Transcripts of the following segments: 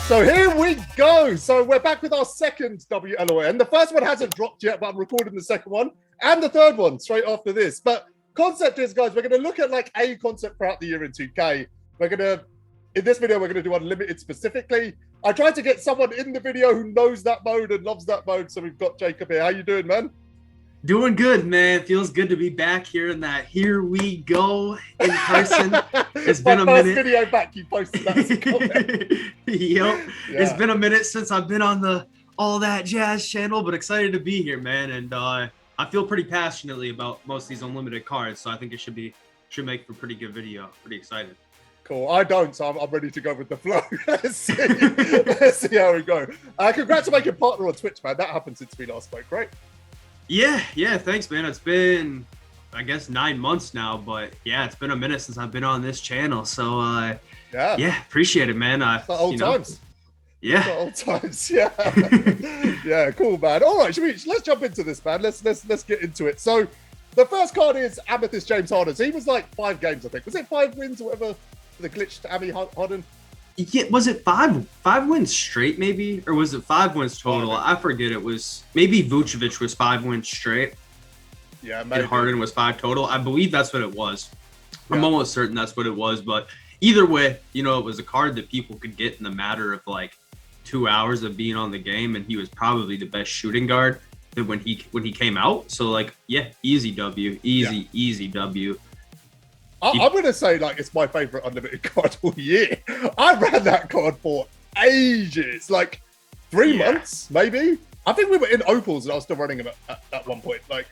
So here we go. So we're back with our second WLN. The first one hasn't dropped yet, but I'm recording the second one and the third one straight after this. But concept is, guys, we're going to look at like a concept throughout the year in 2K. In this video, we're going to do Unlimited specifically. I tried to get someone in the video who knows that mode and loves that mode. So we've got Jacob here. How you doing, man? Doing good, man. Feels good to be back here in that here we go in person. It's been a minute. First video back, you posted that as a comment. Yep. Yeah. It's been a minute since I've been on the AllThatJaz channel, but excited to be here, man. And I feel pretty passionately about most of these unlimited cards, so I think it should make for a pretty good video. Pretty excited. Cool. I don't, so I'm ready to go with the flow. Let's see how we go. Congrats on making partner on Twitch, man. That happened since we last spoke, right? Yeah, thanks, man. It's been, I guess, 9 months now, but yeah, it's been a minute since I've been on this channel. So yeah, appreciate it, man. Old times. Yeah. Old times. Yeah. Yeah, cool, man. All right, let's jump into this, man. Let's get into it. So the first card is Amethyst James Harden. So he was like 5 games, I think. Was it 5 wins or whatever for the glitched Ami Harden? Yeah, was it five wins straight, maybe? Or was it 5 wins total? I forget. It was maybe Vucevic was 5 wins straight. Yeah, maybe. And Harden was 5 total. I believe that's what it was. Yeah. I'm almost certain that's what it was. But either way, it was a card that people could get in the matter of like 2 hours of being on the game, and he was probably the best shooting guard when he came out. So like, yeah, easy W, easy W. I'm going to say, like, it's my favorite unlimited card all year. I ran that card for ages, like 3 months, maybe. I think we were in Opals and I was still running him at one point. Like,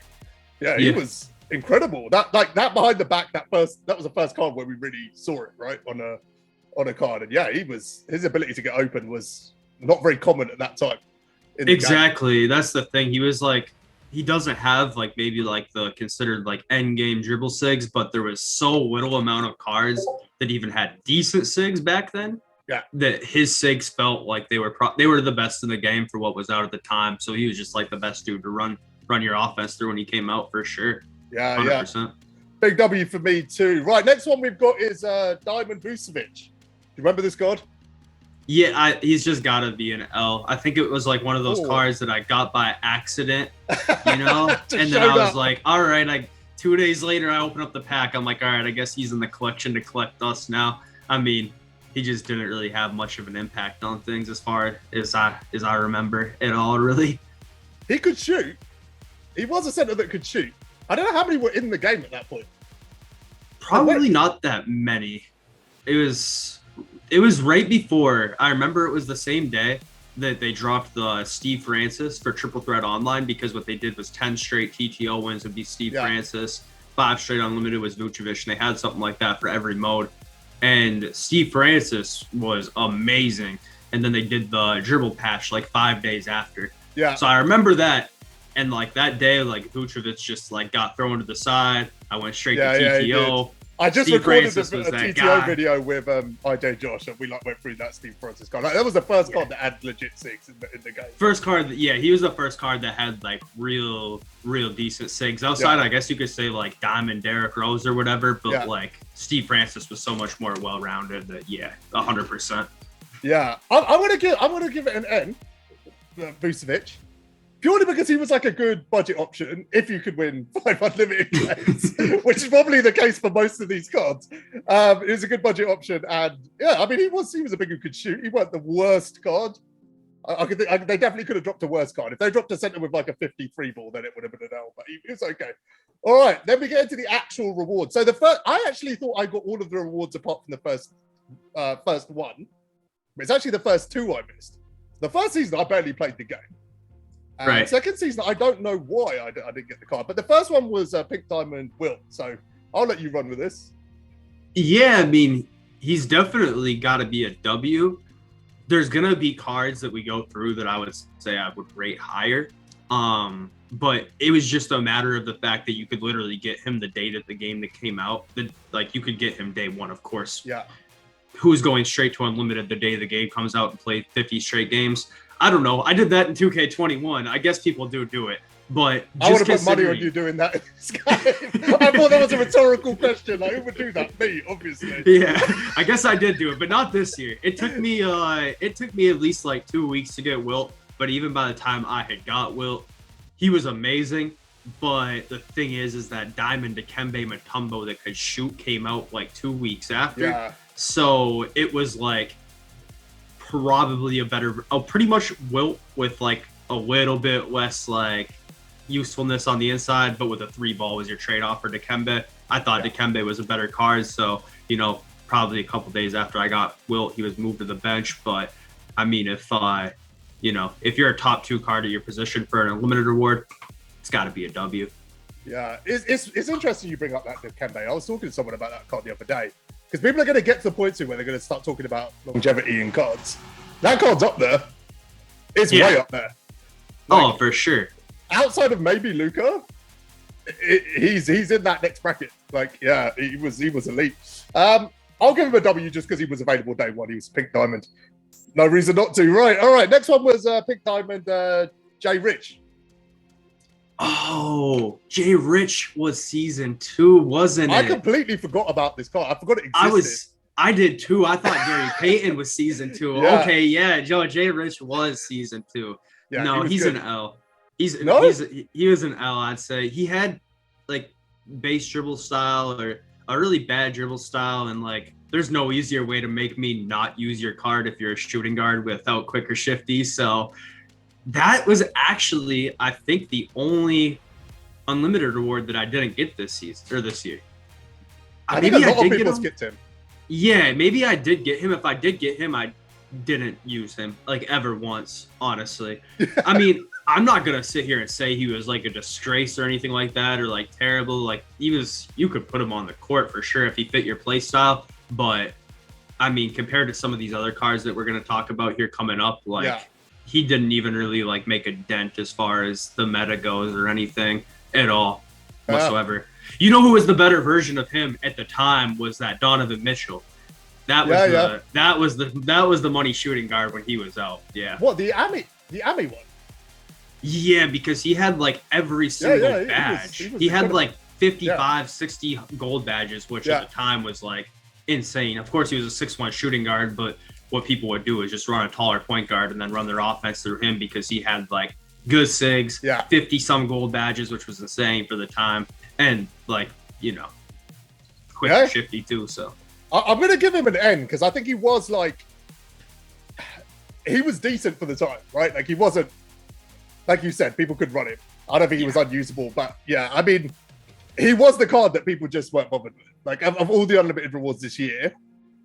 he was incredible. That behind the back, that was the first card where we really saw it, right, on a card. And yeah, his ability to get open was not very common at that time. Exactly. That's the thing. He was like, he doesn't have like maybe like the considered like end game dribble sigs, but there was so little amount of cards that even had decent sigs back then. Yeah, that his sigs felt like they were the best in the game for what was out at the time. So he was just like the best dude to run your offense through when he came out for sure. Yeah, 100%. Yeah. Big W for me too. Right, next one we've got is Diamond Vucevic. Do you remember this card? Yeah, he's just got to be an L. I think it was like one of those cards that I got by accident, and then I was like, all right, like 2 days later, I open up the pack. I'm like, all right, I guess he's in the collection to collect us now. I mean, he just didn't really have much of an impact on things as far as I remember at all, really. He could shoot. He was a center that could shoot. I don't know how many were in the game at that point. Probably not that many. It was right before. I remember it was the same day that they dropped the Steve Francis for Triple Threat Online, because what they did was 10 straight TTO wins would be Steve Francis, 5 straight unlimited was Vucevic, and they had something like that for every mode. And Steve Francis was amazing. And then they did the dribble patch like 5 days after. Yeah. So I remember that. And like that day, like Vucevic just like got thrown to the side. I went straight to TTO. I just recorded a TTO video with IJ Josh, and we like went through that Steve Francis card. Like, that was the first card that had legit 6 in the game. First card, he was the first card that had like real decent sigs. Outside, I guess you could say like Diamond Derrick Rose or whatever, but like Steve Francis was so much more well-rounded that 100%. Yeah, I want to give it an N, Vucevic. Purely because he was like a good budget option if you could win 5 unlimited games, which is probably the case for most of these cards. It was a good budget option, and yeah, I mean he was a big who could shoot. He wasn't the worst card. They definitely could have dropped a worse card. If they dropped a center with like a 53 ball, then it would have been an L. But it was okay. All right, then we get into the actual rewards. So I actually thought I got all of the rewards apart from the first one. But it's actually the first 2 I missed. The first season I barely played the game. Right. Second season, I don't know why I didn't get the card, but the first one was Pink Diamond Wilt. So I'll let you run with this. Yeah, I mean, he's definitely got to be a W. There's gonna be cards that we go through that I would say I would rate higher, but it was just a matter of the fact that you could literally get him the day that the game that came out. Like you could get him day 1, of course. Yeah. Who's going straight to unlimited the day the game comes out and play 50 straight games? I don't know. I did that in 2K21. I guess people do it. But I just want to put money on considering, you doing that in this game. I thought that was a rhetorical question. Like, who would do that? Me, obviously. yeah, I guess I did do it, but not this year. It took me at least like 2 weeks to get Wilt, but even by the time I had got Wilt, he was amazing. But the thing is that Diamond Dikembe Mutombo that could shoot came out like 2 weeks after. Yeah. So it was like probably pretty much Wilt with like a little bit less like usefulness on the inside, but with a 3-ball was your trade-off for Dikembe. I thought Dikembe was a better card, so, probably a couple days after I got Wilt, he was moved to the bench. But, I mean, if you're a top 2 card at your position for an unlimited reward, it's got to be a W. Yeah, it's interesting you bring up that Dikembe. I was talking to someone about that card the other day, because people are going to get to the point where they're going to start talking about longevity in cards. That card's up there. It's way up there. Like, for sure. Outside of maybe Luka, he's in that next bracket. Like, yeah, he was elite. I'll give him a W just because he was available day one. He was Pink Diamond. No reason not to. Right, all right. Next one was Pink Diamond Jay Rich. Oh, Jay Rich was season 2, wasn't it? I completely forgot about this card. I forgot it existed. I did too. I thought Gary Payton was season 2. Yeah. Okay, yeah, Jay Rich was season 2. Yeah, no, he's good. an L. He was an L, I'd say. He had like base dribble style or a really bad dribble style, and like there's no easier way to make me not use your card if you're a shooting guard without quick or shifty. So that was actually, I think, the only unlimited reward that I didn't get this season or this year. I think a lot of people skipped him. Yeah, maybe I did get him. If I did get him, I didn't use him like ever once, honestly. I mean, I'm not gonna sit here and say he was like a disgrace or anything like that, or like terrible. Like you could put him on the court for sure if he fit your play style. But I mean, compared to some of these other cards that we're gonna talk about here coming up, like he didn't even really like make a dent as far as the meta goes or anything at all whatsoever. You know who was the better version of him at the time was that Donovan Mitchell. That was the money shooting guard when he was out. Yeah. What, the Ami one? Yeah, because he had like every single badge. He had like 55, 60 gold badges, which at the time was like insane. Of course, he was a 6'1" shooting guard, but what people would do is just run a taller point guard and then run their offense through him because he had like good SIGs, 50 some gold badges, which was insane for the time, and like quick and shifty too. So I'm gonna give him an N because I think he was decent for the time, right? Like he wasn't, like you said, people could run him. I don't think he was unusable, but yeah, I mean, he was the card that people just weren't bothered with. Like of all the unlimited rewards this year,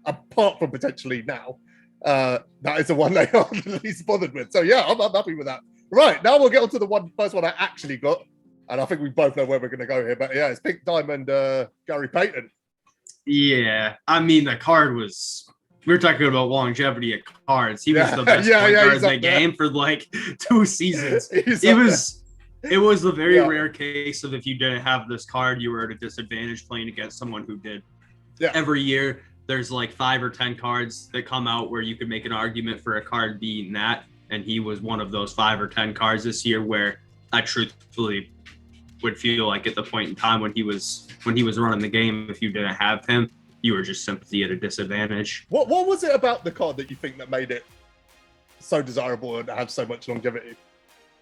apart from potentially now, that is the one they are the least bothered with. So yeah, I'm happy with that. Right, now we'll get on to the first one I actually got, and I think we both know where we're going to go here. But yeah, it's Pink Diamond Gary Payton. Yeah, I mean the card was. We were talking about longevity of cards. He was the best point guard in the game for like 2 seasons. It was the very rare case of if you didn't have this card, you were at a disadvantage playing against someone who did. Yeah. Every year, there's like 5 or 10 cards that come out where you could make an argument for a card being that, and he was one of those 5 or 10 cards this year where I truthfully would feel like at the point in time when he was running the game, if you didn't have him, you were just simply at a disadvantage. What was it about the card that you think that made it so desirable and have so much longevity?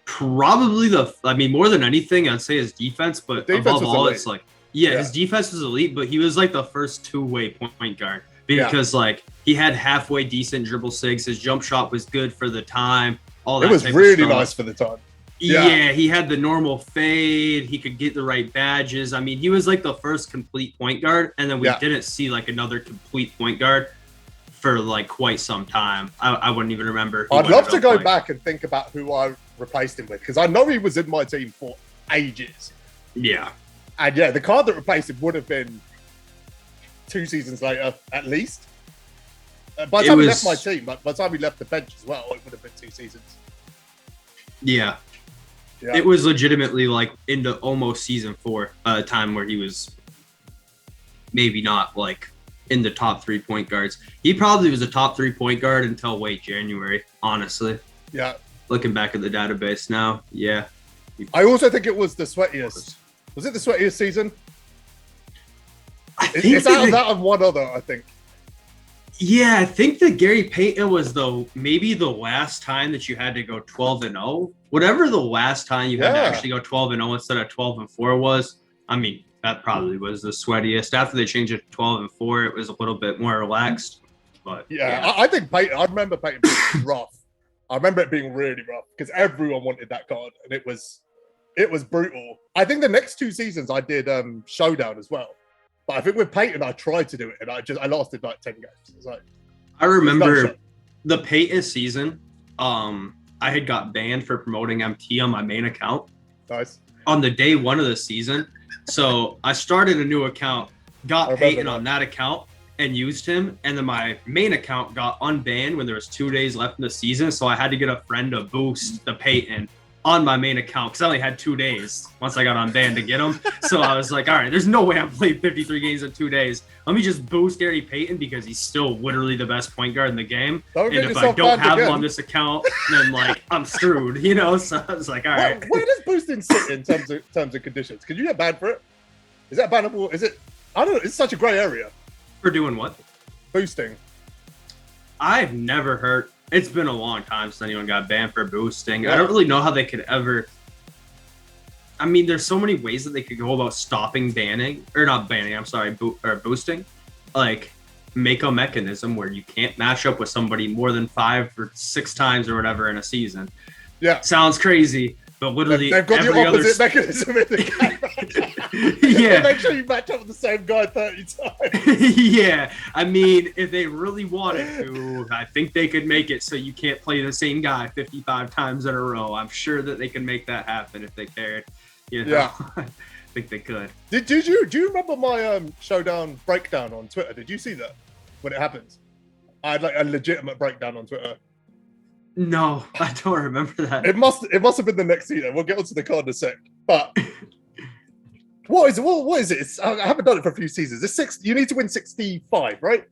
Probably more than anything, I'd say his defense, but above all, it's like, his defense was elite, but he was like the first 2-way point guard because like he had halfway decent dribble SIGs. His jump shot was good for the time. All that it was really nice for the time. Yeah, he had the normal fade. He could get the right badges. I mean, he was like the first complete point guard, and then we didn't see like another complete point guard for like quite some time. I wouldn't even remember. I'd love to go back and think about who I replaced him with because I know he was in my team for ages. Yeah. And the card that replaced him would have been 2 seasons later, at least. By the time he left my team, by the time he left the bench as well, it would have been 2 seasons. Yeah. It was legitimately like into almost season 4, a time where he was maybe not like in the top 3 point guards. He probably was a top 3 point guard until late January, honestly. Yeah. Looking back at the database now, yeah. I also think it was the sweatiest. Was it the sweatiest season? It's out of that and one other, I think. Yeah, I think that Gary Payton was maybe the last time that you had to go 12-0. Whatever the last time you had to actually go 12-0 instead of 12-4 was. I mean, that probably was the sweatiest. After they changed it to 12-4, it was a little bit more relaxed. But yeah. I think Payton. I remember Payton being rough. I remember it being really rough because everyone wanted that card, and it was brutal. I think the next 2 seasons I did Showdown as well. But I think with Payton, I tried to do it, and I lasted like 10 games. It's like, I remember the Payton season. I had got banned for promoting MT on my main account. Nice. On the day 1 of the season. So I started a new account, got Payton on that account, and used him. And then my main account got unbanned when there was 2 days left in the season. So I had to get a friend to boost the Payton on my main account because I only had 2 days once I got unbanned to get him. So I was like, all right, there's no way I'm playing 53 games in 2 days. Let me just boost Gary Payton because he's still literally the best point guard in the game. And if I don't have him on this account, then like I'm screwed, you know? So I was like, all right. Where does boosting sit in terms of conditions? Can you get banned for it? Is that bannable? Is it? I don't know. It's such a gray area. For doing what? Boosting. I've never heard. It's been a long time since anyone got banned for boosting. I don't really know how they could ever. I mean, there's so many ways that they could go about stopping banning, or not banning. I'm sorry, boosting. Like, make a mechanism where you can't match up with somebody more than 5 or 6 times or whatever in a season. Yeah, sounds crazy, but literally they've got the opposite mechanism in the game. Yeah, make sure you match up with the same guy 30 times. Yeah, I mean, if they really wanted to, I think they could make it so you can't play the same guy 55 times in a row. I'm sure that they can make that happen if they cared. You know? Yeah, I think they could. Do you remember my Showdown breakdown on Twitter? Did you see that when it happened? I had like a legitimate breakdown on Twitter. No, I don't remember that. It must have been the next season. We'll get onto the card in a sec. But what is it? I haven't done it for a few seasons. It's 6. You need to win 65, right?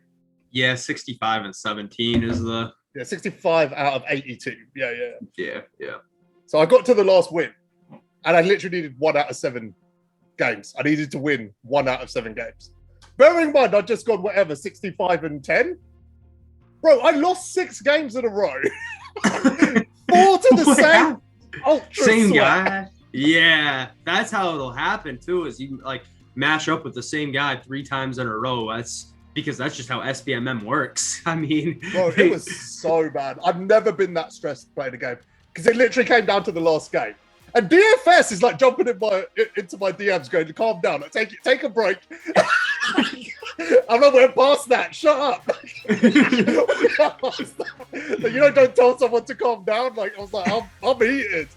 Yeah, 65 and 17 is the. Yeah, 65 out of 82. Yeah. So I got to the last win, and I literally needed 1 out of 7 games. I needed to win 1 out of 7 games. Bearing in mind, I'd just gone 65 and 10. Bro, I lost 6 games in a row. 4 to the same guy. Yeah, that's how it'll happen too. Is you like mash up with the same guy 3 times in a row. That's because that's just how SBMM works. I mean, bro, it was so bad. I've never been that stressed playing a game because it literally came down to the last game. And DFS is like jumping into my DMs, going to calm down, like, take a break. I'm not going past that. Shut up. Don't tell someone to calm down. Like I was like, I'm heated.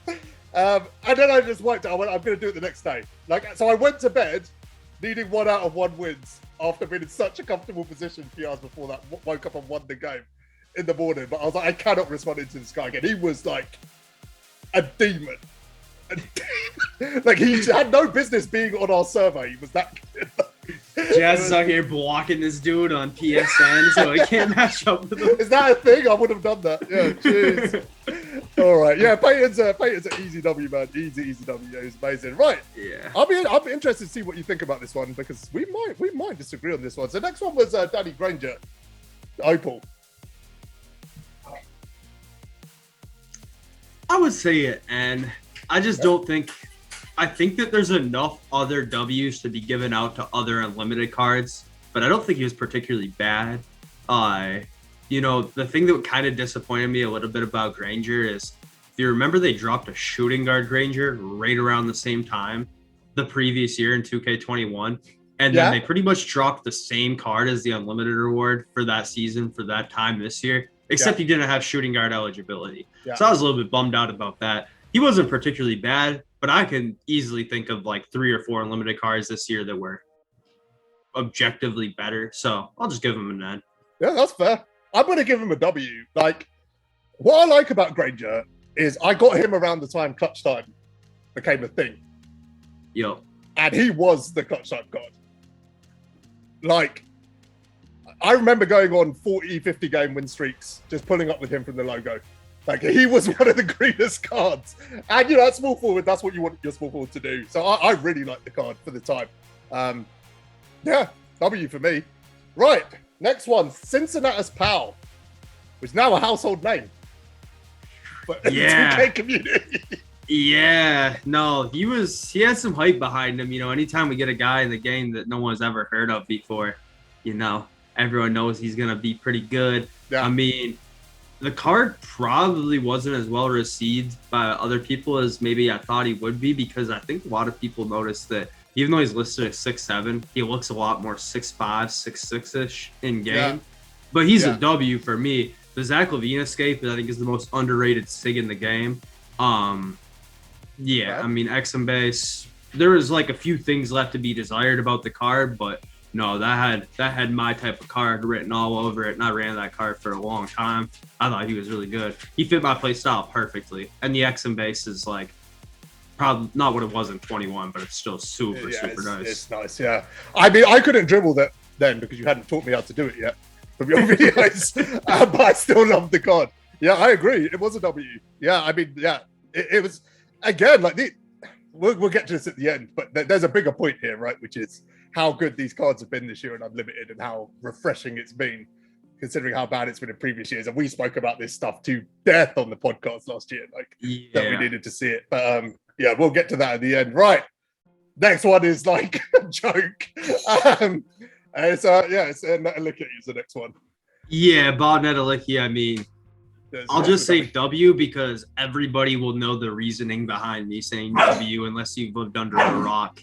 And then I just worked out. I'm going to do it the next day. Like so, I went to bed needing 1 out of 1 wins after being in such a comfortable position 3 hours before that. Woke up and won the game in the morning. But I was like, I cannot respond to this guy again. He was like a demon. Like he had no business being on our server. He was that good. Jazz is out here blocking this dude on PSN so he can't match up with him. Is that a thing? I would have done that. Yeah, cheers. All right. Yeah, Payton's an easy W, man. Easy W. Yeah, he's amazing. Right. Yeah. I'll be interested to see what you think about this one because we might disagree on this one. So next one was Danny Granger, Opal. I would say it, and I just don't think. I think that there's enough other W's to be given out to other unlimited cards, but I don't think he was particularly bad. The thing that kind of disappointed me a little bit about Granger is, if you remember, they dropped a shooting guard Granger right around the same time the previous year in 2K21, and then they pretty much dropped the same card as the unlimited reward for that season for that time this year, except he didn't have shooting guard eligibility. Yeah. So I was a little bit bummed out about that. He wasn't particularly bad, but I can easily think of like 3 or 4 unlimited cards this year that were objectively better. So I'll just give him an N. Yeah, that's fair. I'm going to give him a W. Like, what I like about Granger is I got him around the time clutch time became a thing. Yo. And he was the clutch time god. Like, I remember going on 40, 50 game win streaks, just pulling up with him from the logo. Like, he was one of the greenest cards. And, you know, at small forward, that's what you want your small forward to do. So I really like the card for the time. Yeah, W for me. Right, next one, Cincinnatus Powell, which is now a household name. But in the 2K community. Yeah, no, he had some hype behind him. You know, anytime we get a guy in the game that no one's ever heard of before, you know, everyone knows he's going to be pretty good. Yeah. I mean, the card probably wasn't as well received by other people as maybe I thought he would be, because I think a lot of people noticed that even though he's listed at 6'7", he looks a lot more 6'5", 6'6"-ish in game. Yeah. But he's a W for me. The Zach LaVine escape, I think, is the most underrated SIG in the game. Yeah, I mean, XM base, there was like a few things left to be desired about the card, but no, that had my type of card written all over it, and I ran that card for a long time. I thought he was really good. He fit my play style perfectly, and the XM base is like probably not what it was in 21, but it's still super nice. It's nice, yeah. I mean, I couldn't dribble that then because you hadn't taught me how to do it yet from your videos, but I still love the card. Yeah, I agree. It was a W. Yeah, I mean, yeah, it was, again, like, we'll get to this at the end, but there's a bigger point here, right? Which is how good these cards have been this year in Unlimited and how refreshing it's been, considering how bad it's been in previous years. And we spoke about this stuff to death on the podcast last year, like, that we needed to see it. But yeah, we'll get to that at the end. Right. Next one is like a joke. And it's Netalicki is the next one. Yeah, Bob Netalicki, I mean, I'll just say W because everybody will know the reasoning behind me saying W unless you've lived under a rock.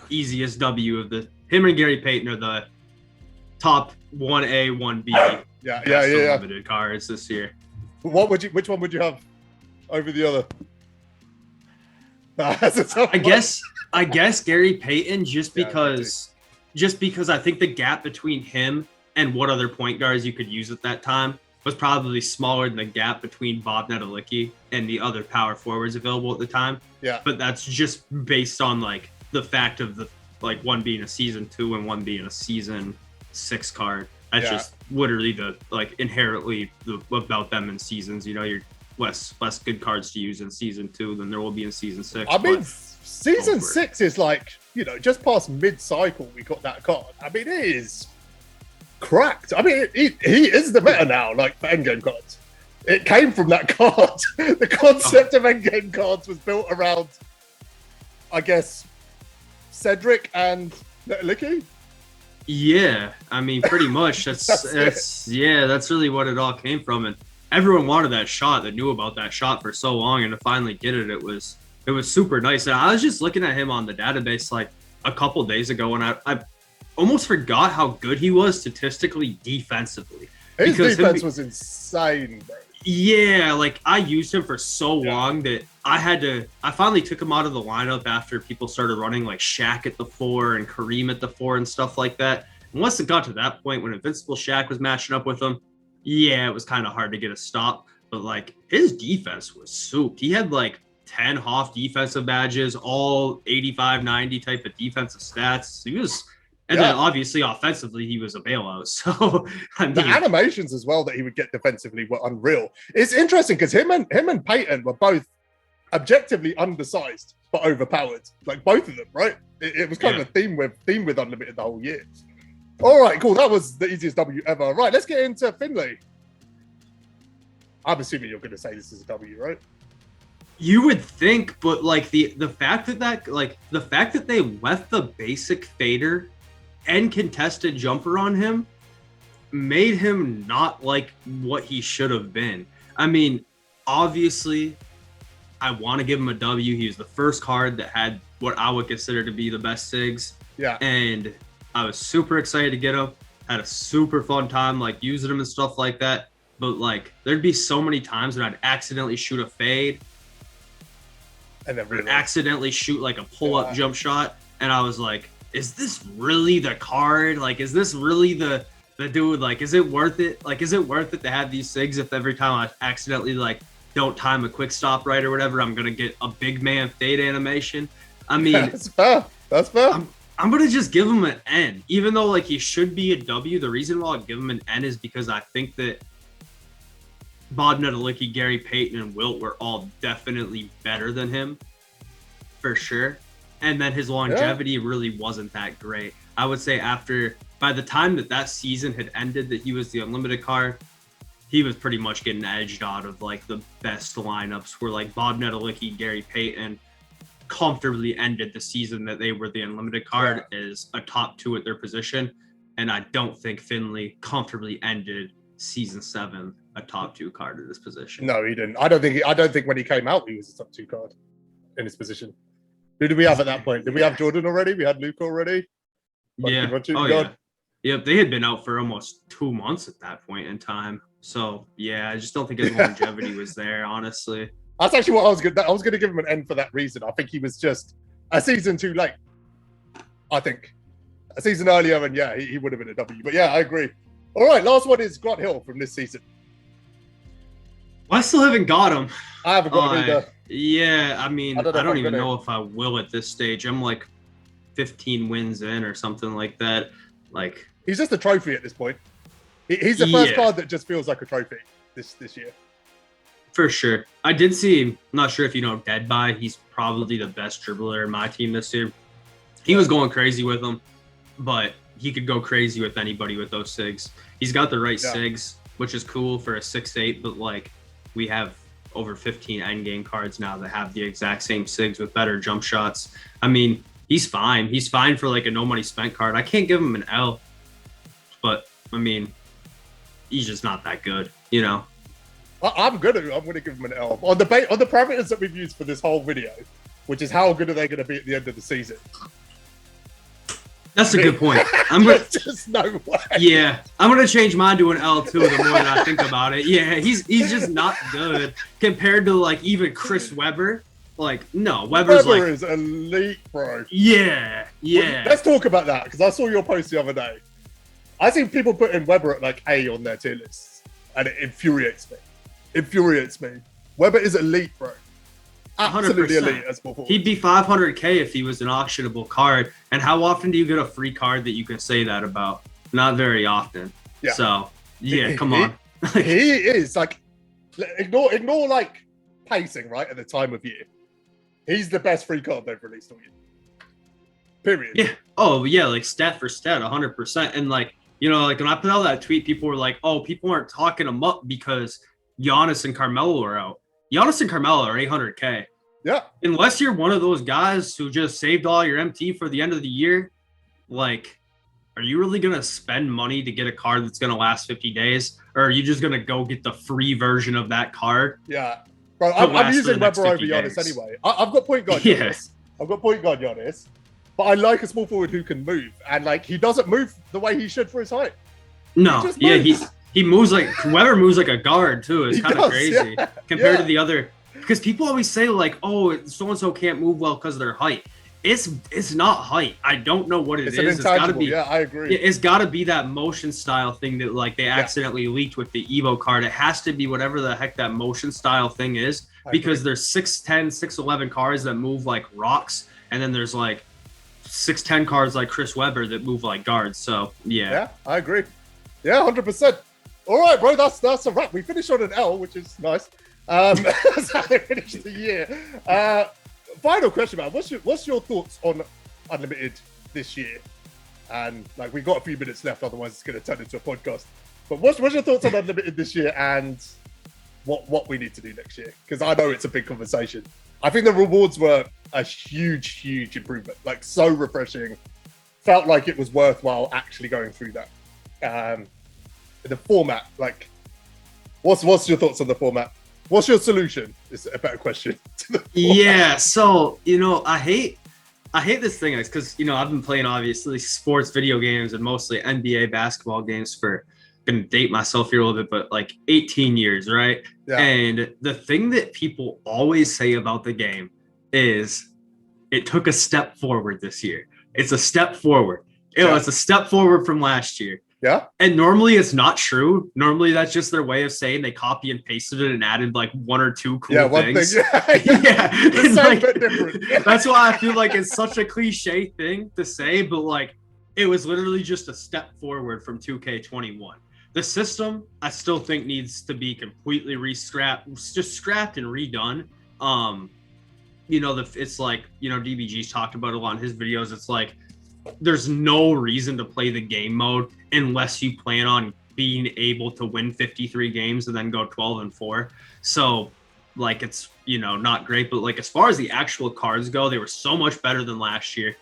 Easiest W of him and Gary Payton are the top 1A, 1B limited cards this year. Which one would you have over the other? I guess Gary Payton just because I think the gap between him and what other point guards you could use at that time was probably smaller than the gap between Bob Netalicki and the other power forwards available at the time. Yeah. But that's just based on like the fact of the like one being a season 2 and one being a season 6 card. That's just literally the like inherently about them in seasons. You know, you're less good cards to use in season 2 than there will be in season 6. I mean, season 6 is like, you know, just past mid-cycle we got that card. I mean, it is cracked. I mean, he is the meta now, like, for endgame cards. It came from that card. The concept of endgame cards was built around, I guess, Cedric and Netalicki. Yeah, I mean, pretty much. That's really what it all came from. And everyone wanted that shot, that knew about that shot for so long, and to finally get it, it was super nice. And I was just looking at him on the database like a couple days ago, and I almost forgot how good he was statistically defensively. His defense was insane, bro. Yeah, like I used him for so long that I finally took him out of the lineup after people started running like Shaq at the 4 and Kareem at the 4 and stuff like that. And once it got to that point when Invincible Shaq was matching up with him, it was kind of hard to get a stop. But like his defense was souped. He had like 10 Hoff defensive badges, all 85, 90 type of defensive stats. He was... And then obviously offensively, he was a bailout. So I mean, the animations as well that he would get defensively were unreal. It's interesting because him and Payton were both objectively undersized but overpowered. Like both of them, right? It was kind of a theme with Unlimited the whole year. All right, cool. That was the easiest W ever. Right, let's get into Finley. I'm assuming you're going to say this is a W, right? You would think, but like the fact that they left the basic fader and contested jumper on him made him not like what he should have been. I mean, obviously, I want to give him a W. He was the first card that had what I would consider to be the best SIGs. Yeah. And I was super excited to get him. Had a super fun time, like using him and stuff like that. But like, there'd be so many times when I'd accidentally shoot a fade and then accidentally shoot like a pull-up jump shot. And I was like, is this really the card? Like, is this really the dude? Like, is it worth it? Like, is it worth it to have these SIGs if every time I accidentally like don't time a quick stop right or whatever, I'm gonna get a big man fade animation? I mean, that's fair. That's fair. I'm gonna just give him an N, even though like he should be a W. The reason why I give him an N is because I think that Bob Nuttalicki, Gary Payton, and Wilt were all definitely better than him, for sure. And then his longevity really wasn't that great. I would say by the time that season had ended, that he was the unlimited card, he was pretty much getting edged out of like the best lineups where like Bob Nuttalicki, Gary Payton comfortably ended the season that they were the unlimited card as a top 2 at their position. And I don't think Finley comfortably ended season 7 a top 2 card at this position. No, he didn't. I don't think when he came out he was a top 2 card in his position. Who did we have at that point? Did we have Jordan already? We had Luke already. Yeah. Yep. They had been out for almost 2 months at that point in time. So yeah, I just don't think his longevity was there, honestly. That's actually what I was going to give him an N for that reason. I think he was just a season too late. I think a season earlier, and yeah, he would have been a W. But yeah, I agree. All right, last one is Grant Hill from this season. I still haven't got him. I haven't got him either. Yeah, I mean, I don't even know if I will at this stage. I'm like 15 wins in or something like that. Like, he's just a trophy at this point. He's the first card that just feels like a trophy this year. For sure. I did see, I'm not sure if you know Dead By. He's probably the best dribbler in my team this year. He was going crazy with them, but he could go crazy with anybody with those SIGs. He's got the right SIGs, which is cool for a 6'8", but like we have over 15 endgame cards now that have the exact same SIGs with better jump shots. I mean, he's fine. He's fine for like a no money spent card. I can't give him an L, but I mean, he's just not that good, you know? I'm going to give him an L. On the parameters that we've used for this whole video, which is how good are they going to be at the end of the season? That's a good point. There's just no way. Yeah, I'm gonna change mine to an L too. The more that I think about it, yeah, he's just not good compared to like even Chris Webber. Like, no, Webber is elite, bro. Yeah. Let's talk about that because I saw your post the other day. I see people putting Webber at like A on their tier lists, and it infuriates me. Webber is elite, bro. Absolutely 100%. elite as before. He'd be 500K if he was an auctionable card. And how often do you get a free card that you can say that about? Not very often. Yeah. So yeah, come on. He is like, ignore like pacing right at the time of year. He's the best free card they've released all year. Period. Yeah. Oh yeah, like stat for stat, 100%. And like, you know, like when I put out that tweet, people were like, "Oh, people aren't talking him up because Giannis and Carmelo are out." Giannis and Carmelo are 800K. Yeah. Unless you're one of those guys who just saved all your MT for the end of the year, like, are you really going to spend money to get a card that's going to last 50 days? Or are you just going to go get the free version of that card? Yeah. Bro, I'm using Webber over Giannis anyway. I've got point guard Giannis. I've got point guard Giannis. But I like a small forward who can move. And, like, he doesn't move the way he should for his height. No. He moves like Webber moves like a guard too. It's kind of crazy compared to the other, because people always say like, "Oh, so and so can't move well because of their height." It's not height. I don't know what it is. It's got to be. Yeah, I agree. It's got to be that motion style thing that like they accidentally leaked with the Evo card. It has to be whatever the heck that motion style thing is, because there's 6'10", 6'11" cards that move like rocks, and then there's like 6'10" cards like Chris Webber that move like guards. So yeah, I agree. Yeah, 100%. All right, bro, that's a wrap. We finished on an L, which is nice. That's how they finished the year. Final question, man. What's your thoughts on Unlimited this year? And like, we've got a few minutes left, otherwise it's going to turn into a podcast. But what's your thoughts on Unlimited this year, and what we need to do next year? Because I know it's a big conversation. I think the rewards were a huge improvement. Like, so refreshing. Felt like it was worthwhile actually going through that. The format, like, what's your thoughts on the format? What's your solution? Is a better question. Yeah, so you know, I hate this thing because you know I've been playing obviously sports video games and mostly NBA basketball games for, gonna date myself here a little bit, but like 18 years, right? Yeah. And the thing that people always say about the game is it took a step forward this year. It's a step forward. It's a step forward from last year. Yeah. And normally it's not true. Normally that's just their way of saying they copy and pasted it and added like one or two cool things. It's like, different. That's why I feel like it's such a cliche thing to say, but like it was literally just a step forward from 2K21. The system, I still think needs to be completely just scrapped and redone. It's like, DBG's talked about a lot in his videos. It's like, there's no reason to play the game mode unless you plan on being able to win 53 games and then go 12-4. So like, it's, not great, but like, as far as the actual cards go, they were so much better than last year.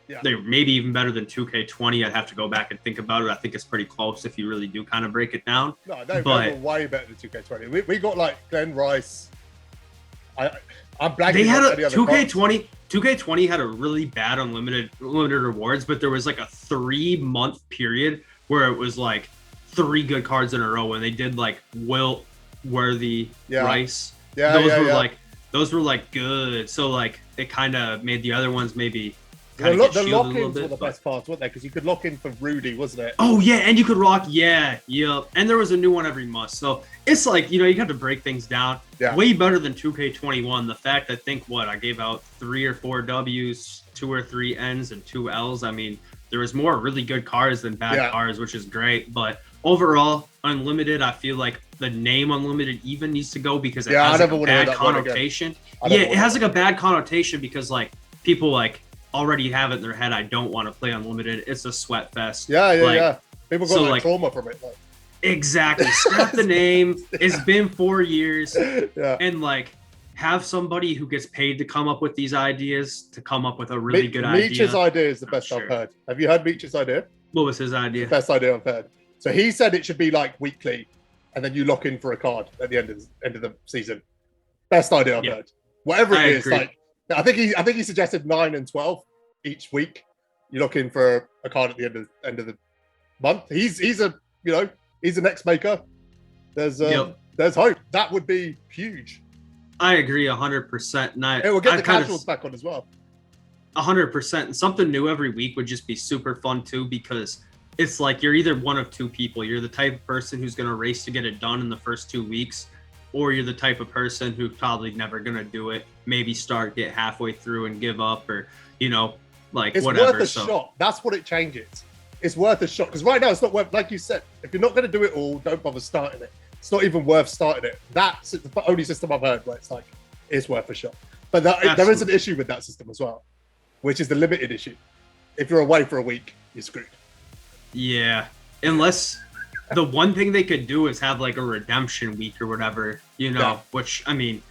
Yeah. They're maybe even better than 2K20. I'd have to go back and think about it. I think it's pretty close if you really do kind of break it down. No, they were way better than 2K20. We got like Glenn Rice. I'm blanking. They had a 2K20. 2K20 had a really bad unlimited rewards, but there was like a 3-month period where it was like 3 good cards in a row when they did like Wilt, Worthy, Rice. Those were like good. So like it kind of made the other ones maybe. The lock-ins were the best parts, weren't they? Because you could lock in for Rudy, wasn't it? Oh, yeah, and you could rock, yep. And there was a new one every month. So it's like, you have to break things down. Yeah. Way better than 2K21. The fact, I gave out 3 or 4 Ws, 2 or 3 Ns, and 2 Ls. I mean, there was more really good cards than bad cards, which is great. But overall, Unlimited, I feel like the name Unlimited even needs to go because it has like a bad connotation. It has like a bad connotation because like people like already have it in their head. I don't want to play Unlimited. It's a sweat fest. Yeah. People got trauma from it. Like. Exactly. Scrap the name. It's been 4 years. And like have somebody who gets paid to come up with these ideas to come up with a really good idea. Meech's idea is the best I've heard. Have you heard Meech's idea? What was his idea? The best idea I've heard. So he said it should be like weekly, and then you lock in for a card at the end of the season. Best idea I've heard. Whatever it is, like. I think he suggested 9 and 12 each week. You lock in for a card at the end of the month. He's an X maker. There's hope. That would be huge. I agree 100%. And it will get the casuals back on as well. 100%. And something new every week would just be super fun too, because it's like you're either one of two people. You're the type of person who's going to race to get it done in the first 2 weeks, or you're the type of person who's probably never going to do it, maybe get halfway through and give up, or, it's whatever. It's worth a shot. That's what it changes. It's worth a shot. Because right now it's not worth, like you said, if you're not going to do it all, don't bother starting it. It's not even worth starting it. That's the only system I've heard where it's like, it's worth a shot. But there is an issue with that system as well, which is the limited issue. If you're away for a week, you're screwed. Yeah. Unless... the one thing they could do is have like a redemption week or whatever, which I mean,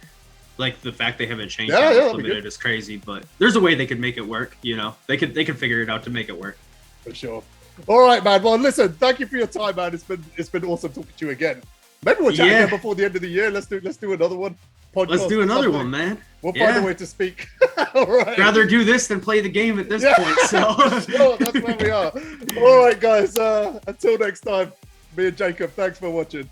like the fact they haven't changed limited is crazy, but there's a way they could make it work. They could figure it out to make it work. For sure. All right, man. Well, listen, thank you for your time, man. It's been awesome talking to you again. Maybe we'll chat again before the end of the year. Let's do another one. Let's do another one, man. We'll find a way to speak. All right. Rather do this than play the game at this point. So sure, that's where we are. All right, guys. Until next time. Me and Jacob, thanks for watching.